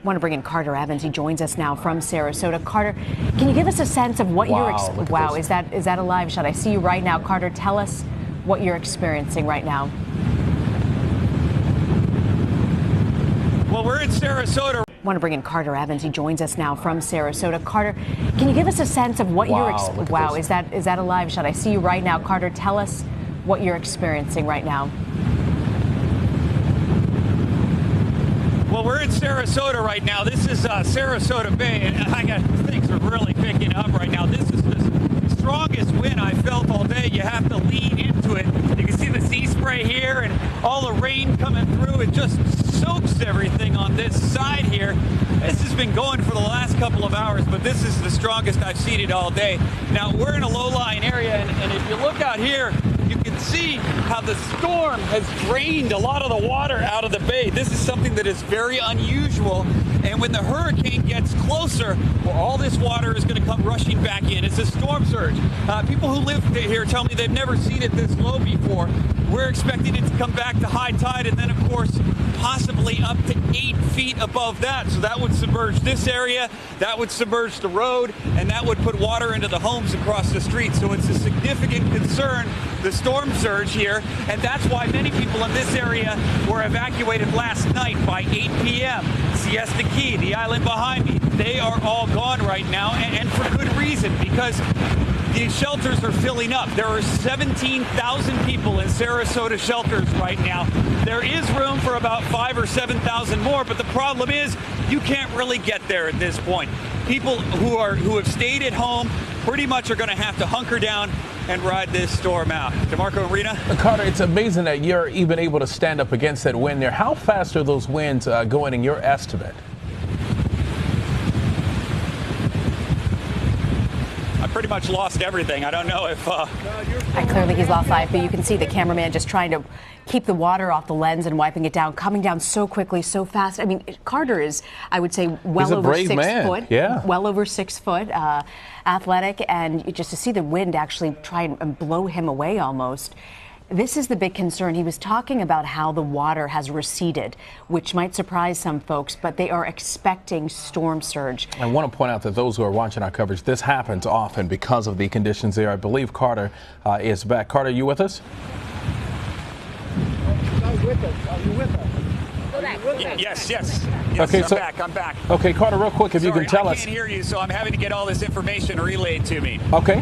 Want to bring in Carter Evans. He joins us now from Sarasota. Carter, can you give us a sense of what wow, is that a live shot? I see you right now. Carter, tell us what you're experiencing right now. Well, we're in Sarasota. Want to bring in Carter Evans. He joins us now from Sarasota. Carter, can you give us a sense of what you're is that a live shot? I see you right now. Carter, tell us what you're experiencing right now. Well, we're in Sarasota right now. This is Sarasota Bay, and things are really picking up right now. This is the strongest wind I felt all day. You have to lean into it. You can see the sea spray here and all the rain coming through. It just soaks everything on this side here. This has been going for the last couple of hours, but this is the strongest I've seen it all day. Now, we're in a low-lying area, and if you look out here, you can see how the storm has drained a lot of the water out of the bay. This is something that is very unusual. And when the hurricane gets closer, well, all this water is going to come rushing back in. It's a storm surge. People who live here tell me they've never seen it this low before. We're expecting it to come back to high tide, and then, of course, possibly up to 8 feet above that. So that would submerge this area, that would submerge the road, and that would put water into the homes across the street. So it's a significant concern, the storm surge here, and that's why many people in this area were evacuated last night by 8 p.m. Siesta Key, the island behind me, they are all gone right now, and for good reason, because these shelters are filling up. There are 17,000 people in Sarasota shelters right now. There is room for about 5,000 or 7,000 more, but the problem is you can't really get there at this point. People who have stayed at home pretty much are going to have to hunker down and ride this storm out. DeMarco and Rena? Carter, it's amazing that you're even able to stand up against that wind there. How fast are those winds going in your estimate? Pretty much lost everything. I don't know if clearly he's lost life, but you can see the cameraman just trying to keep the water off the lens and wiping it down, coming down so quickly, so fast. I mean, Carter is, I would say, well over 6 foot. Yeah. Well over 6 foot, athletic, and just to see the wind actually try and blow him away almost. This is the big concern. He was talking about how the water has receded, which might surprise some folks, but they are expecting storm surge. I want to point out that those who are watching our coverage, this happens often because of the conditions there. I believe Carter is back. Carter, you with us? Are you with us? Yes. Okay, I'm back. Okay, Carter, real quick, if you can tell us. I can't hear you, so I'm having to get all this information relayed to me. Okay.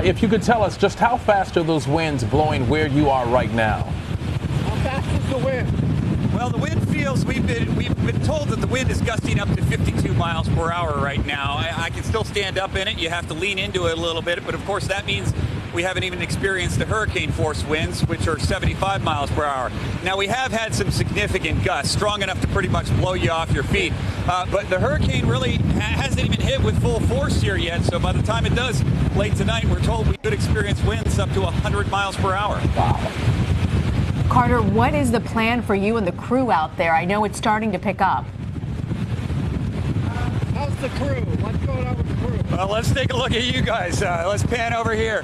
If you could tell us just how fast are those winds blowing where you are right now? How fast is the wind? Well, the wind feels, we've been told that the wind is gusting up to 52 miles per hour right now. I can still stand up in it. You have to lean into it a little bit, but of course that means we haven't even experienced the hurricane force winds, which are 75 miles per hour. Now, we have had some significant gusts, strong enough to pretty much blow you off your feet. But the hurricane really hasn't even hit with full force here yet. So by the time it does late tonight, we're told we could experience winds up to 100 miles per hour. Wow. Carter, what is the plan for you and the crew out there? I know it's starting to pick up. How's the crew? What's going on with the crew? Well, let's take a look at you guys. Let's pan over here.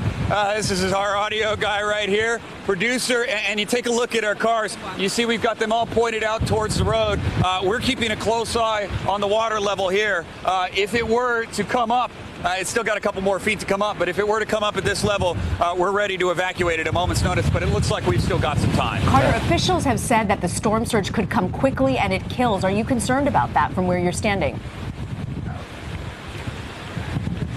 This is our audio guy right here, producer, and you take a look at our cars. You see we've got them all pointed out towards the road. We're keeping a close eye on the water level here. If it were to come up, it's still got a couple more feet to come up, but if it were to come up at this level, we're ready to evacuate at a moment's notice, but it looks like we've still got some time. Carter, officials have said that the storm surge could come quickly and it kills. Are you concerned about that from where you're standing?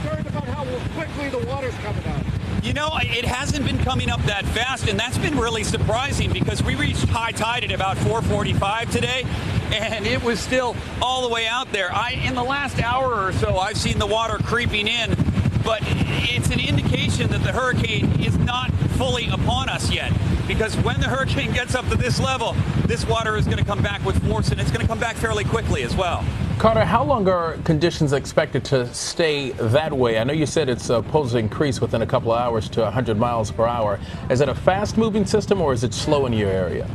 Concerned about how quickly the water's coming out. You know, it hasn't been coming up that fast, and that's been really surprising because we reached high tide at about 4:45 today, and it was still all the way out there. In the last hour or so, I've seen the water creeping in, but it's an indication that the hurricane is not fully upon us yet, because when the hurricane gets up to this level, this water is going to come back with force, and it's going to come back fairly quickly as well. Carter, how long are conditions expected to stay that way? I know you said it's supposed to increase within a couple of hours to 100 miles per hour. Is it a fast-moving system, or is it slow in your area?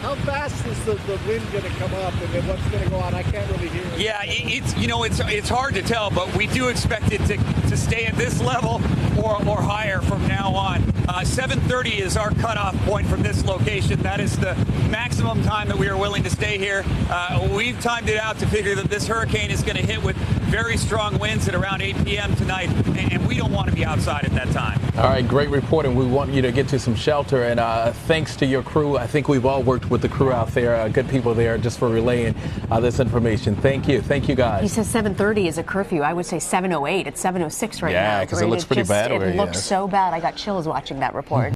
How fast is the wind going to come up, and then what's going to go on? I can't really hear it. Yeah, it's hard to tell, but we do expect it to stay at this level or higher from now on. 7:30 is our cutoff point from this location. That is the maximum time that we are willing to stay here. We've timed it out to figure that this hurricane is going to hit with very strong winds at around 8 p.m. tonight, and we don't want to be outside at that time. All right, great reporting. We want you to get to some shelter, and thanks to your crew. I think we've all worked with the crew out there, good people there, just for relaying this information. Thank you. Thank you, guys. He says 7:30 is a curfew. I would say 7:08. It's 7:06 right now. Yeah, because it looks pretty bad over here. It looks so bad. I got chills watching that report.